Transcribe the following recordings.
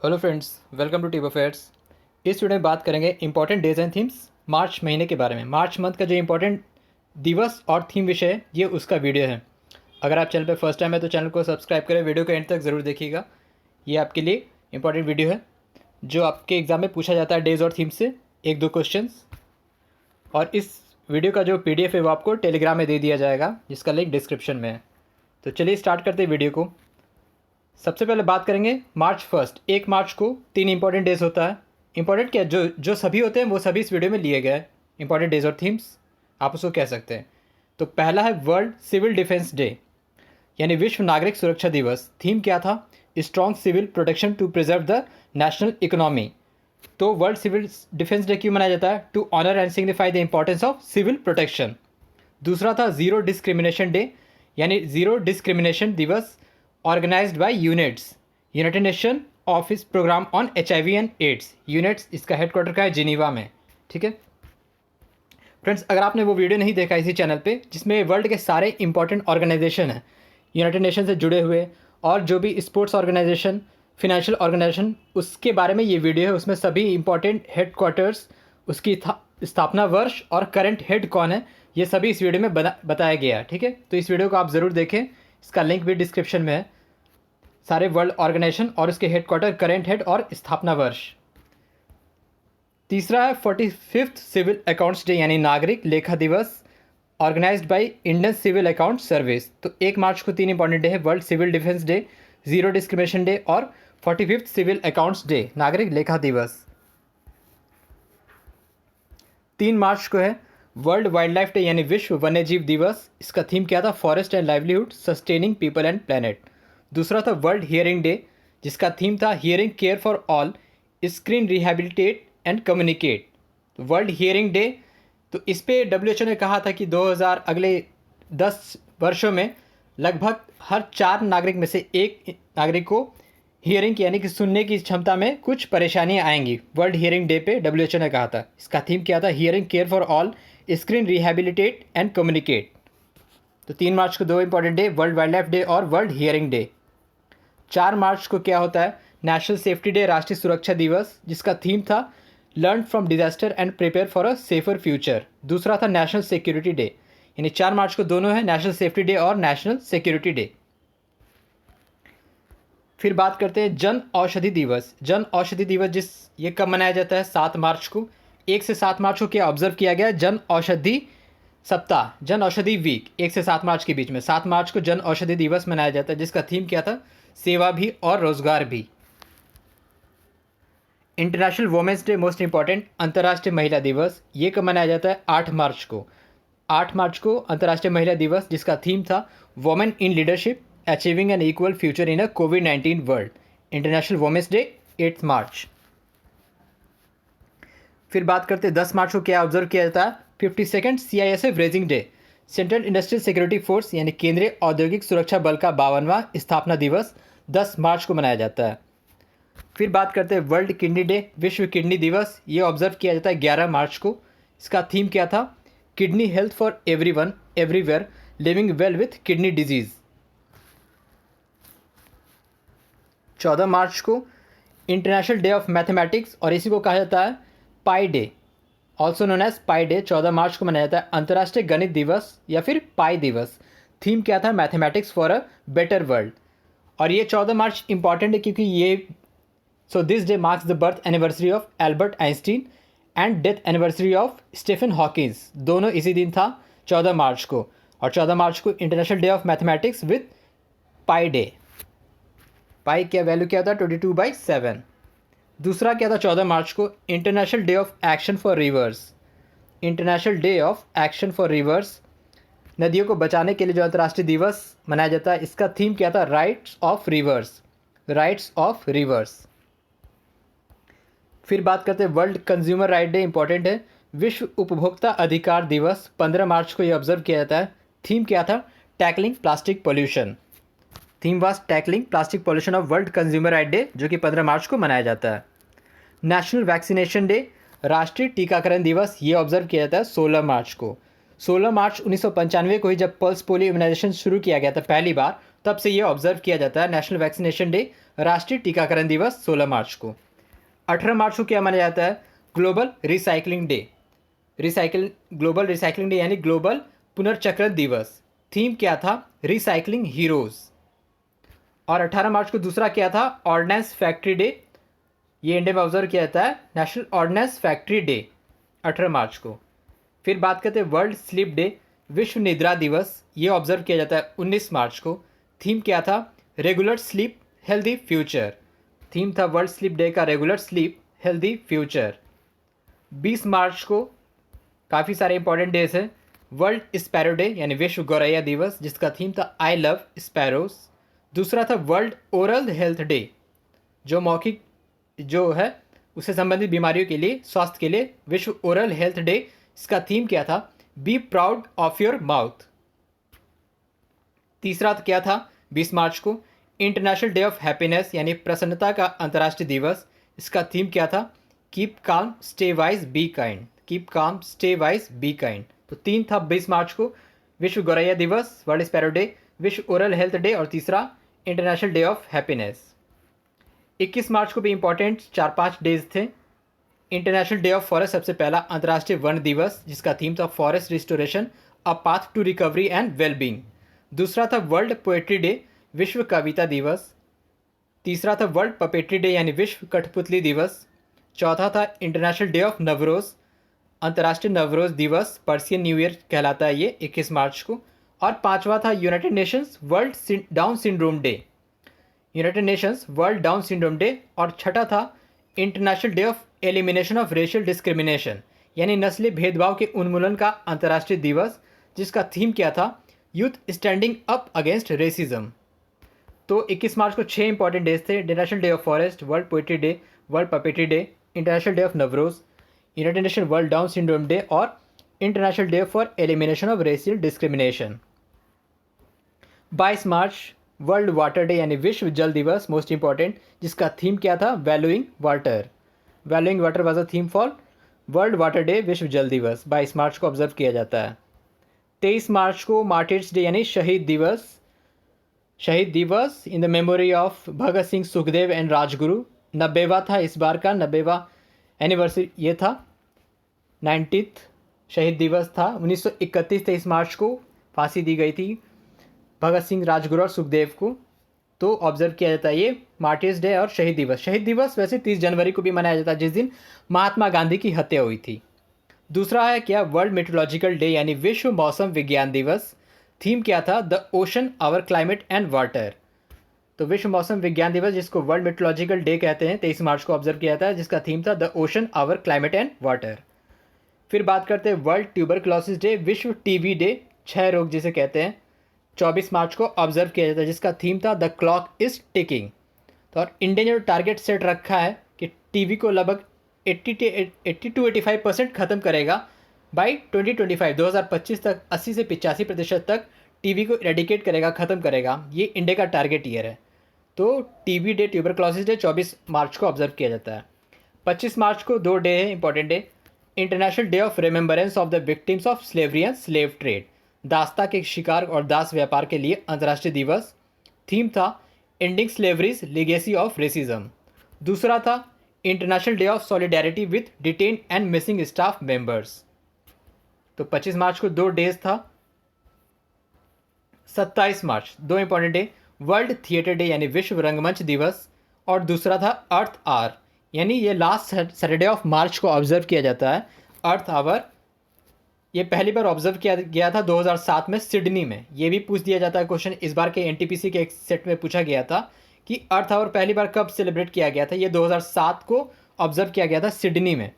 Hello friends, welcome to tip affairs. इस video में बात करेंगे important days and themes March महीने के बारे में। मार्च मंथ का जो इंपॉर्टेंट दिवस और थीम विषय है, ये उसका वीडियो है। अगर आप चैनल पर फर्स्ट टाइम है तो चैनल को सब्सक्राइब करें, वीडियो को एंड तक ज़रूर देखिएगा। ये आपके लिए इंपॉर्टेंट वीडियो है जो आपके एग्ज़ाम में पूछा जाता है डेज और थीम से एक दो क्वेश्चंस। और इस वीडियो का जो PDF है वो आपको टेलीग्राम में दे दिया जाएगा, जिसका लिंक डिस्क्रिप्शन में है। तो चलिए स्टार्ट करते हैं वीडियो को। सबसे पहले बात करेंगे मार्च फर्स्ट। 1 मार्च को 3 इंपॉर्टेंट डेज होता है। इंपॉर्टेंट क्या, जो जो सभी होते हैं वो सभी इस वीडियो में लिए गए हैं। इंपॉर्टेंट डेज और थीम्स आप उसको कह सकते हैं। तो पहला है वर्ल्ड सिविल डिफेंस डे, यानी विश्व नागरिक सुरक्षा दिवस। थीम क्या था? Strong civil protection to preserve the national economy. तो वर्ल्ड सिविल डिफेंस डे क्यों मनाया जाता है? To honour and signify the importance of civil protection. दूसरा था ज़ीरो डिस्क्रिमिनेशन डे, यानी ज़ीरो डिस्क्रिमिनेशन दिवस, organised by UNAIDS, United Nation office programme on HIV and AIDS. UNAIDS इसका हेडक्वार्टर का है जिनीवा में। ठीक है फ्रेंड्स, अगर आपने वो वीडियो नहीं देखा इसी चैनल पे, जिसमें वर्ल्ड के सारे इंपॉर्टेंट ऑर्गेनाइजेशन हैं यूनाइटेड नेशन से जुड़े हुए, और जो भी स्पोर्ट्स ऑर्गेनाइजेशन, फिनेंशियल ऑर्गेनाइजेशन, उसके बारे में ये वीडियो है। उसमें सभी इंपॉर्टेंट हेडक्वार्टर्स, उसकी स्थापना वर्ष और करंट हेड कौन है, ये सभी इस वीडियो में बताया गया है। ठीक है, तो इस वीडियो को आप ज़रूर देखें, इसका लिंक भी डिस्क्रिप्शन में है। सारे वर्ल्ड ऑर्गेनाइजेशन और उसके हेडक्वार्टर, करेंट हेड और स्थापना वर्ष। तीसरा है 45th सिविल अकाउंट्स डे, यानी नागरिक लेखा दिवस, organised by Indian civil account service. तो 1 मार्च को 3 इंपॉर्टेंट डे है: world civil defence day, zero discrimination day और 45th सिविल अकाउंट्स डे, नागरिक लेखा दिवस। 3 मार्च को है वर्ल्ड वाइल्ड लाइफ डे, यानी विश्व वन्यजीव दिवस। इसका थीम क्या था? Forest and livelihood, sustaining people and planet. दूसरा था वर्ल्ड हियरिंग डे, जिसका थीम था hearing care for all, screen rehabilitate and communicate. World hearing day, तो इस पे WHO ने कहा था कि 2000 अगले 10 वर्षों में लगभग हर 4 नागरिक में से एक नागरिक को हियरिंग यानी कि सुनने की क्षमता में कुछ परेशानियां आएंगी। वर्ल्ड हियरिंग डे पे WHO ने कहा था। इसका थीम क्या था? Hearing care for all, screen rehabilitate and communicate. तो 3 मार्च को 2 important day, world wild life day और वर्ल्ड हियरिंग डे। 4 मार्च को क्या होता है? नेशनल सेफ्टी डे, राष्ट्रीय सुरक्षा दिवस, जिसका थीम था learn from disaster and prepare for a safer future. दूसरा था नेशनल सिक्योरिटी डे, यानी 4 मार्च को दोनों है, नेशनल सेफ्टी डे और नेशनल सिक्योरिटी डे। फिर बात करते हैं जन औषधि दिवस। जन औषधि दिवस ये कब मनाया जाता है? 7 मार्च को। 1 से 7 मार्च को क्या ऑब्जर्व किया गया? जन औषधि सप्ताह, जन औषधि वीक, 1 से 7 मार्च के बीच में 7 मार्च को जन औषधि दिवस मनाया जाता है, जिसका थीम क्या था? सेवा भी और रोजगार भी। International women's day, most important, अंतर्राष्ट्रीय महिला दिवस, ये कब मनाया जाता है? 8 मार्च को। 8 मार्च को अंतर्राष्ट्रीय महिला दिवस, जिसका थीम था women in leadership, achieving an equal future in a COVID-19 world. International women's day 8 March. फिर बात करते हैं 10 मार्च को क्या ऑब्जर्व किया जाता है? 52nd CISF raising day, central industrial security force, यानी केंद्रीय औद्योगिक सुरक्षा बल का 52वां स्थापना दिवस 10 मार्च को मनाया जाता है। फिर बात करते हैं वर्ल्ड किडनी डे, विश्व किडनी दिवस, ये ऑब्जर्व किया जाता है 11 मार्च को। इसका थीम क्या था? Kidney health for everyone everywhere, living well with kidney disease. 14 March को इंटरनेशनल डे ऑफ मैथमेटिक्स, और इसी को कहा जाता है पाई डे, ऑल्सो नोन एज पाई डे। 14 मार्च को मनाया जाता है अंतर्राष्ट्रीय गणित दिवस या फिर पाई दिवस। थीम क्या था? Mathematics for a better world. और ये 14 मार्च इंपॉर्टेंट है क्योंकि ये this day marks the birth anniversary of Albert Einstein and death anniversary of Stephen Hawking. दोनों इसी दिन था, 14 मार्च को। और 14 मार्च को international day of mathematics with pi day. Pi क्या वैल्यू क्या था? 22/7। दूसरा क्या था 14 मार्च को? International day of action for reverse. International day of action for reverse, नदियों को बचाने के लिए जो अंतर्राष्ट्रीय दिवस मनाया जाता है, इसका थीम क्या था? Rights of reverse, rights of reverse. फिर बात करते हैं world consumer right day, important है। विश्व उपभोक्ता अधिकार दिवस 15 मार्च को ये ऑब्जर्व किया जाता है। थीम क्या था? Tackling plastic pollution. Theme was tackling plastic pollution of world consumer right day, जो कि 15 मार्च को मनाया जाता है। नेशनल वैक्सीनेशन डे, राष्ट्रीय टीकाकरण दिवस, ये ऑब्जर्व किया जाता है 16 मार्च को। 16 मार्च 1995 को ही जब पल्स पोलियो इम्यूनाइजेशन शुरू किया गया था पहली बार, तब से ये ऑब्जर्व किया जाता है नेशनल वैक्सीनेशन डे, राष्ट्रीय टीकाकरण दिवस 16 मार्च को। 18 मार्च को क्या माना जाता है? Global recycling day. Global recycling day यानी ग्लोबल पुनर्चक्रण दिवस। थीम क्या था? Recycling heroes. और 18 मार्च को दूसरा क्या था? Ordnance factory day. ये इंडिया में ऑब्जर्व किया जाता है, नेशनल ऑर्डिनेंस फैक्ट्री डे 18 मार्च को। फिर बात करते हैं वर्ल्ड स्लीप डे, विश्व निद्रा दिवस। ये ऑब्जर्व किया जाता है 19 मार्च को। थीम क्या था? Regular sleep healthy future. Theme था वर्ल्ड स्लीप डे का regular sleep healthy future. 20 March को काफ़ी सारे इंपॉर्टेंट डेज हैं। वर्ल्ड स्पैरो डे यानी विश्व गौरैया दिवस, जिसका थीम था आई लव स्पैरोस। दूसरा था वर्ल्ड ओरल हेल्थ डे, जो मौखिक जो है उससे संबंधित बीमारियों के लिए, स्वास्थ्य के लिए विश्व ओरल हेल्थ डे। इसका थीम क्या था? Be proud of your mouth. तीसरा क्या था 20 मार्च को? इंटरनेशनल डे ऑफ हैप्पीनेस यानी प्रसन्नता का अंतर्राष्ट्रीय दिवस। इसका थीम क्या था? Keep calm stay wise be kind. Keep calm stay wise be kind. तो तीन था 20 मार्च को, विश्व गौरैया दिवस, वर्ल्ड स्पैरो डे, विश्व ओरल हेल्थ डे और तीसरा international day of happiness. 21 March को भी इंपॉर्टेंट 4-5 डेज थे। इंटरनेशनल डे ऑफ फॉरेस्ट, सबसे पहला अंतर्राष्ट्रीय वन दिवस, जिसका थीम था forest restoration a path to recovery and wellbeing. दूसरा था वर्ल्ड पोएट्री डे, विश्व कविता दिवस। तीसरा था वर्ल्ड पपेट्री डे यानी विश्व कठपुतली दिवस। चौथा था इंटरनेशनल डे ऑफ नवरोज़, अंतर्राष्ट्रीय नवरोज़ दिवस, पर्सियन न्यू ईयर कहलाता है ये, 21 मार्च को। और पांचवा था United Nations world Down syndrome day, United Nations world Down syndrome day. और छठा था international day of elimination of racial discrimination यानी नस्लीय भेदभाव के उन्मूलन का अंतर्राष्ट्रीय दिवस, जिसका थीम क्या था? Youth standing up against racism. तो 21 मार्च को 6 इंपॉर्टेंट डेज थे। International day of forest, world poetry day, world puppetry day, international day of Nowruz, united nation world Down syndrome day और international day for elimination of racial discrimination. 22 March world water day यानी विश्व जल दिवस, most important, जिसका theme क्या था? Valuing water. Valuing water was a theme for world water day, विश्व जल दिवस 22 मार्च को ऑब्जर्व किया जाता है। 23 मार्च को मार्टिर्स डे यानी शहीद दिवस, शहीद दिवस in the memory of Bhagat Singh, Sukhdev and Rajguru. 90वां था इस बार का, 90वां एनिवर्सरी ये था, 90th शहीद दिवस था। 1931 23 मार्च को फांसी दी गई थी भगत सिंह, राजगुरु और सुखदेव को। तो ऑब्जर्व किया जाता है ये मार्टिर्स डे और शहीद दिवस। शहीद दिवस वैसे 30 जनवरी को भी मनाया जाता है, जिस दिन महात्मा गांधी की हत्या हुई थी। दूसरा है क्या? वर्ल्ड मेट्रोलॉजिकल डे यानी विश्व मौसम विज्ञान दिवस। थीम क्या था? The ocean our climate and water. तो विश्व मौसम विज्ञान दिवस, जिसको वर्ल्ड मेट्रोलॉजिकल डे कहते हैं, 23 मार्च को ऑब्जर्व किया जाता है, जिसका थीम था the ocean our climate and water. फिर बात करते हैं वर्ल्ड ट्यूबरक्लोसिस डे, विश्व टीबी डे, क्षय रोग जिसे कहते हैं, 24 मार्च को ऑब्जर्व किया जाता है, जिसका थीम था द क्लॉक इज टिकिंग। तो और इंडिया ने जो टारगेट सेट रखा है कि टीबी को लगभग 80 to 85% ख़त्म करेगा बाई 2025 तक, 80 से 85% तक टीबी को इरेडिकेट करेगा, ख़त्म करेगा। ये इंडिया का टारगेट ईयर है। तो टीबी डे, ट्यूबरक्लोसिस डे 24 मार्च को ऑब्जर्व किया जाता है। 25 मार्च को 2 डे है important day, international day of remembrance of the victims of slavery and slave trade, दासता के शिकार और दास व्यापार के लिए अंतर्राष्ट्रीय दिवस। थीम था एंडिंग स्लेवरीज लेगेसी ऑफ रेसिज्म। दूसरा था international day of solidarity with detain and missing staff members. तो 25 मार्च को 2 डेज था। 27 मार्च 2 important day, world theatre day यानी विश्व रंगमंच दिवस, और दूसरा था अर्थ आवर यानी ये लास्ट सैटरडे ऑफ मार्च को ऑब्जर्व किया जाता है। अर्थ आवर ये पहली बार ऑब्जर्व किया गया था 2007 में सिडनी में। ये भी पूछ दिया जाता है क्वेश्चन, इस बार के एनटीपीसी के एक सेट में पूछा गया था कि अर्थ आवर पहली बार कब सेलिब्रेट किया गया था। ये 2007 को ऑब्जर्व किया गया था सिडनी में।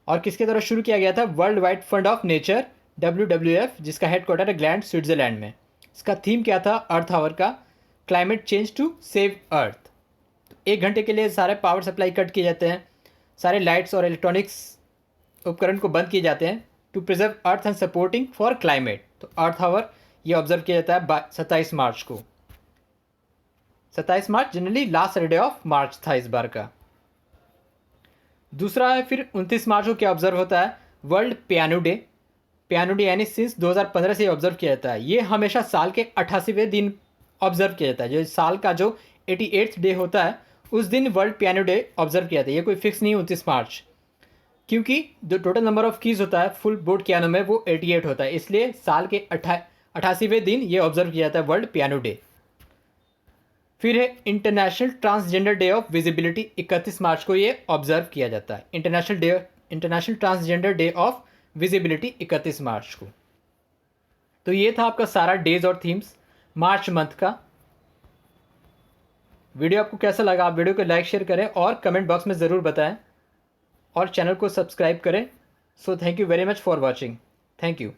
और किसके द्वारा शुरू किया गया था? World Wide Fund of nature, WWF, जिसका हेडक्वार्टर है ग्लैंड, स्विट्जरलैंड में। इसका थीम क्या था अर्थ आवर का? Climate change to save earth. 1 घंटे के लिए सारे पावर सप्लाई कट किए जाते हैं, सारे लाइट्स और इलेक्ट्रॉनिक्स उपकरण को बंद किए जाते हैं to preserve earth and supporting for climate. तो अर्थ आवर ये ऑब्जर्व किया जाता है 27 मार्च को। 27 March generally last Saturday of March था इस बार का। दूसरा है फिर 29 मार्च को क्या ऑब्जर्व होता है? World piano day. Piano day यानी सिंस 2015 से ऑब्जर्व किया जाता है। ये हमेशा साल के 88वें दिन ऑब्जर्व किया जाता है। जो साल का जो 88th डे होता है उस दिन वर्ल्ड पियानो डे ऑब्जर्व किया जाता है। ये कोई फिक्स नहीं 29 मार्च, क्योंकि जो टोटल नंबर ऑफ कीज़ होता है फुल बोर्ड पियानो में वो 88 होता है, इसलिए साल के 88वें दिन ये ऑब्जर्व किया जाता है वर्ल्ड पियानो डे। फिर है international transgender day of visibility, 31 मार्च को ये ऑब्जर्व किया जाता है। International transgender day of visibility 31 मार्च को। तो ये था आपका सारा डेज और थीम्स मार्च मंथ का। वीडियो आपको कैसा लगा, आप वीडियो को लाइक शेयर करें और कमेंट बॉक्स में ज़रूर बताएं और चैनल को सब्सक्राइब करें। So thank you very much for watching. Thank you.